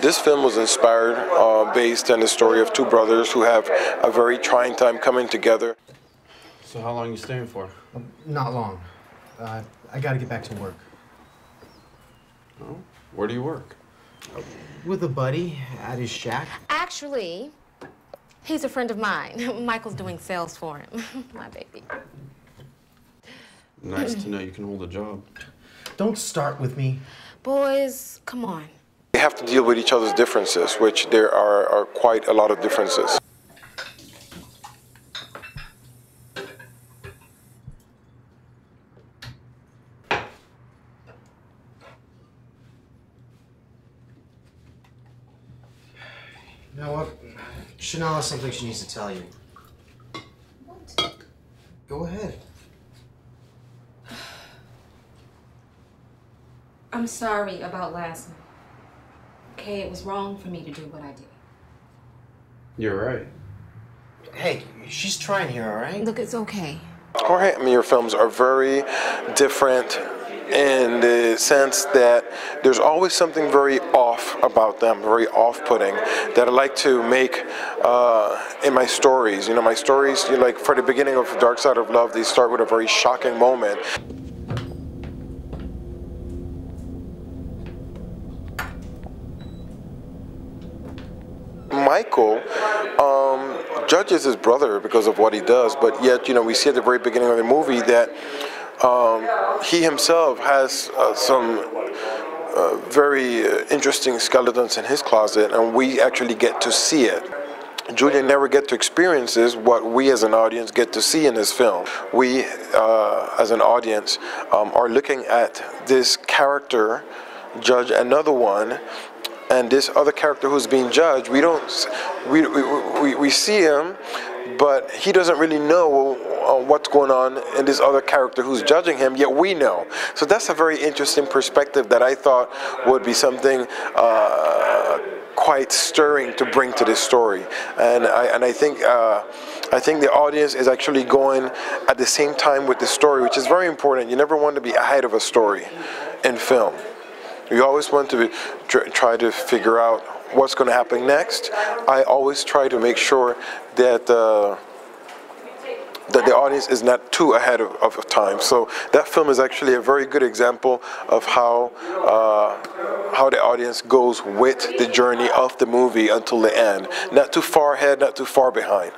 This film was inspired based on the story of two brothers who have a very trying time coming together. So how long are you staying for? Not long. I gotta get back to work. Oh, where do you work? With a buddy at his shack. Actually, he's a friend of mine. Michael's doing sales for him. My baby. Nice to know you can hold a job. Don't start with me. Boys, come on. They have to deal with each other's differences, which there are quite a lot of differences. You know what? Chanel has something she needs to tell you. What? Go ahead. I'm sorry about last night. Okay, it was wrong for me to do what I did. You're right. Hey, she's trying here, all right? Look, it's okay. Jorge Améer films are very different in the sense that there's always something very off about them, very off-putting, that I like to make in my stories. You know, my stories, like for the beginning of Dark Side of Love, they start with a very shocking moment. Michael judges his brother because of what he does, but yet, we see at the very beginning of the movie that he himself has some very interesting skeletons in his closet, and we actually get to see it. Julia never get to experience what we as an audience get to see in this film. We, as an audience, are looking at this character judge another one, and this other character who's being judged, we see him, but he doesn't really know what's going on in this other character who's judging him, yet we know. So that's a very interesting perspective that I thought would be something quite stirring to bring to this story. And I think the audience is actually going at the same time with the story, which is very important. You never want to be ahead of a story in film. You always want to try to figure out what's going to happen next. I always try to make sure that that the audience is not too ahead of time. So that film is actually a very good example of how the audience goes with the journey of the movie until the end. Not too far ahead, not too far behind.